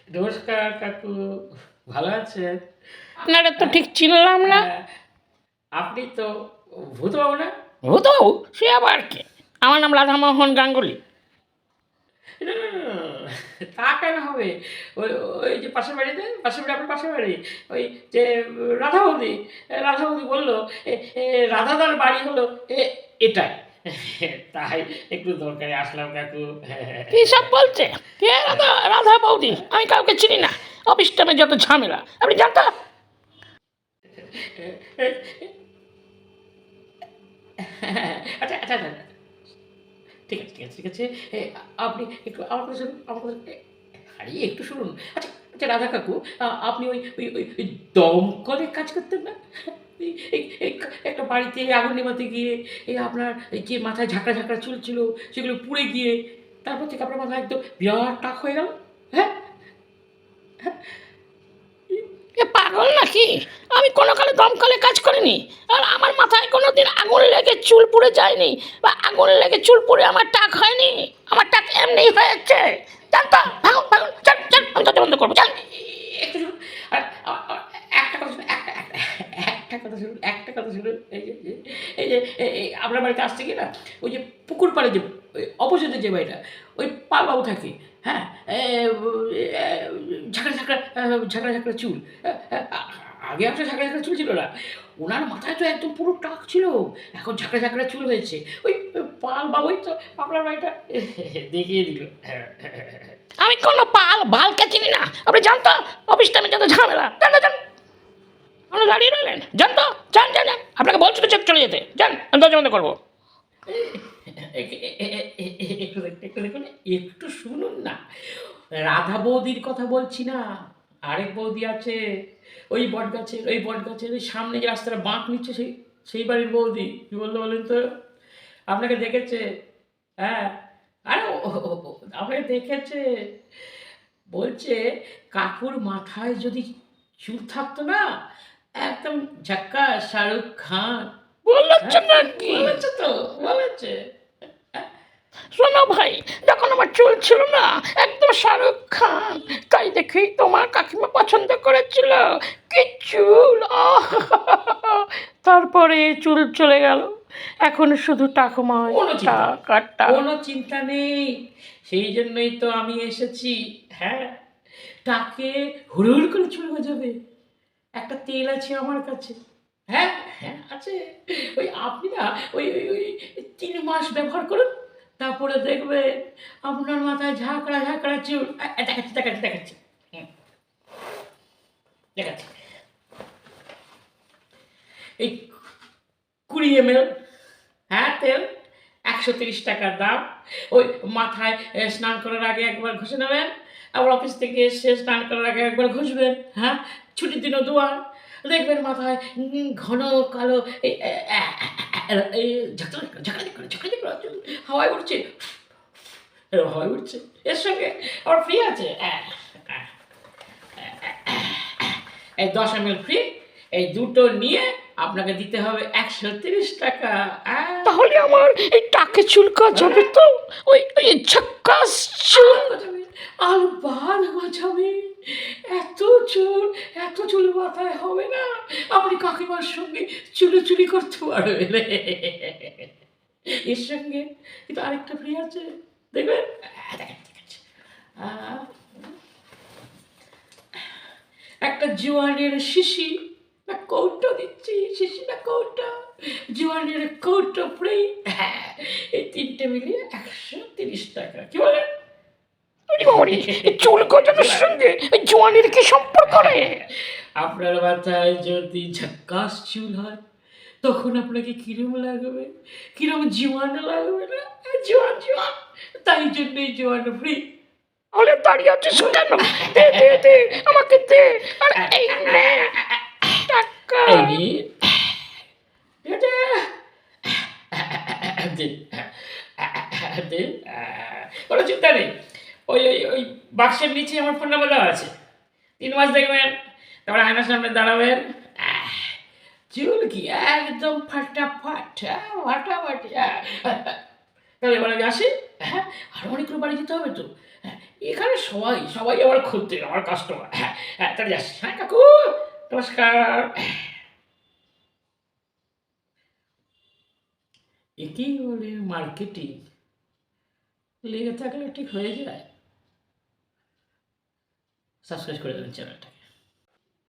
নমস্কার কাকু, ভালো আছেন? আপনারা তো ঠিক চিনলাম না। আপনি তো ভূতবাবু না? ভূতবাবু? সে আবার কে? আমার নাম রাধামোহন গাঙ্গুলি। না, না, না, না, তা কেন হবে? ওই ওই যে পাশের বাড়িতে, পাশের বাড়ি, আপনার পাশের বাড়ি, ওই যে রাধাবতী, রাধাবতী বললো রাধাদার বাড়ি হলো এটাই। তাই একটু দরকারে আসলাম কাকু। কি সব বলছে? কে রাধা? রাধা বৌদি? আমি কাউকে চিনি না। অফিস টাইমে যত ঝামেলা, আপনি জানতো? আচ্ছা আচ্ছা আচ্ছা, ঠিক আছে, ঠিক আছে, ঠিক আছে। আপনি একটু আমার কথা শুনুন, আমার কথা আরে একটু শুনুন। আচ্ছা আচ্ছা রাধা কাকু, আপনি ওই ওই ওই ওই দমকলে কাজ করতেন না? এই একটা বাড়িতে আগুন নেভাতে গিয়ে আপনার এই যে মাথায় ঝাঁকড়া ঝাঁকড়া চুল ছিল সেগুলো পুড়ে গিয়ে তারপর থেকে আপনার মাথা একদম বিরাট টাক হয়ে গেল। হ্যাঁ, এ পাগল নাকি? আমি কোনো কালে দমকলে কাজ করিনি। আর আমার মাথায় কোনো দিন আগুন লেগে চুল পুড়ে যায়নি, বা আগুন লেগে চুল পুড়ে আমার টাক হয়নি। আমার টাক এমনিই হয়েছে। জানতো? ভাগুন ভাগুন, চল চল, আমি দরজা বন্ধ করবো, চল। একটু শুনুন। আর একটা কথা শুনুন, একটা কথা শুনুন, একটা কথা শুনুন। এই আপনার বাড়িতে আসছে কি না, ওই যে পুকুর পাড়ে যে অপোজিটে যে বাড়িটা, ওই পালবাবু থাকে। হ্যাঁ, ঝাঁকড়া ঝাঁকড়া ঝাঁকড়া ঝাঁকড়া চুল। আগে একটা ঝাঁকড়া ঝাঁকড়া চুল ছিল না, ওনার মাথায় তো একদম পুরো টাক ছিল, এখন ঝাঁকড়া ঝাঁকড়া চুল হয়েছে। ওই পালবাবুই তো আপনার বাড়িটা দেখিয়ে দিল। আমি কোনো পাল ভালকে চিনি না, আপনি জানতো? অফিস টাইমে যত ঝামেলা, জান না, জান। আপনি দাঁড়িয়ে রইলেন, জানতো? যান যান যান, আপনাকে বলছি তো চেক চলে যেতে, যান, আমি দরজা বন্ধ করবো। একটু একটু দেখুন, একটু শুনুন না। রাধা বৌদির কথা বলছি না, আরেক বৌদি আছে ওই বট গাছের, ওই বট গাছের ওই সামনে যে রাস্তাটা বাঁক নিচ্ছে, সেই সেই বাড়ির বৌদি। কি বললো বলেন তো? আপনাকে দেখেছে? হ্যাঁ, আরে আপনাকে দেখেছে। বলছে কাকুর মাথায় যদি চুল থাকতো না, একদম ঝাক্কাস শাহরুখ খান। বলেছে হ্যাঁ, নাকি? বলেছে তো, বলেছে। শোনো ভাই, যখন আমার চুল ছিল না একদম শাহরুখ খান, তাই দেখেই তোমার কাকিমা পছন্দ করেছিল। কি চুল! তারপরে চুল চলে গেল, এখন শুধু টাকমায় কোনো চিন্তা নেই, টাক আর টাক। কোনো চিন্তা নেই। সেই জন্যই তো আমি এসেছি। হ্যাঁ, তাকে হুড় করে চুল গজাবে একটা তেল আছে আমার কাছে। হ্যাঁ, হ্যাঁ আছে। ওই আপনি না ওই ওই ওই 3 মাস ব্যবহার করুন, তারপরে দেখবেন আপনার মাথায় ঝাঁকড়া ঝাঁকড়া চুল। দেখাচ্ছি দেখাচ্ছি দেখাচ্ছি, হুম, দেখাচ্ছি। এই 20 ml, হ্যাঁ তেল, 130 টাকার দাম। ওই মাথায় স্নান করার আগে একবার ঘষে নেবেন, আবার অফিস থেকে এসে স্নান করার আগে একবার ঘষবেন। হ্যাঁ, ছুটির দিনও দুবার। দেখবেন মাথায় ঘন কালো এই এই ঝাঁকড়া ঝাঁকড়া করে ঝাঁকড়া ঝাঁকড়া চুল হাওয়ায় উঠছে, এরকম হাওয়ায় উঠছে। এর সঙ্গে আবার ফ্রি আছে এই 10 ml ফ্রি। এই দুটো নিয়ে আপনাকে দিতে হবে 130 টাকা। তাহলে আমার এই টাকে চুল গজাবে তো? ওই ওই ঝাক্কাস চুল। আরো বাল গজাবে। এত চুল, এত চুল মাথায় হবে না, আপনি কাকিমার সঙ্গে চুলোচুলি করতে পারবেন। এর সঙ্গে কিন্তু আরেকটা ফ্রি আছে, দেখবেন। দেখাচ্ছি। আহ, একটা জোয়ানের শিশি না কৌটো দিচ্ছি, শিশি না কৌটো, জোয়ানের কৌটো ফ্রি। হ্যাঁ, এই 3টে মিলিয়ে 130 টাকা। কি বলেন? চুল গজানোর সঙ্গে এই জোয়ানির কি সম্পর্ক রে? আপনার মাথায় যদি ঝাক্কাস চুল হয়, তখন আপনাকে কিরম লাগবে, কিরম জোয়ান লাগবে না? জোয়ান জোয়ান, তাই জন্যই জোয়ান ফ্রি। তাহলে দাঁড়িয়ে আছিস কেন? দে দে দে, আমাকে দে। আর এই নে টাকা। এই নিন। ঠিক আছে? দিন, দিন। কোনো চিন্তা নেই। ওই ওই ওই বাক্সের নিচে আমার ফোন নাম্বার দেওয়া আছে। 3 মাস দেখবেন, তারপরে আয়নার সামনে দাঁড়াবেন। চুল কি একদম ফাটাফাট, ফাটাফাটি। তাহলে এবার আমি আসি। হ্যাঁ, আরো অনেকগুলো বাড়ি যেতে হবে তো। হ্যাঁ, এখানে সবাই সবাই আমার খুঁজছে, আমার কাস্টমার। হ্যাঁ হ্যাঁ, তাহলে যাস। হ্যাঁ কাকু, নমস্কার। একেই বলে মার্কেটিং। লেগে থাকলে ঠিক হয়ে যায়। সাবস্ক্রাইব করে দেবেন চ্যানেলটা।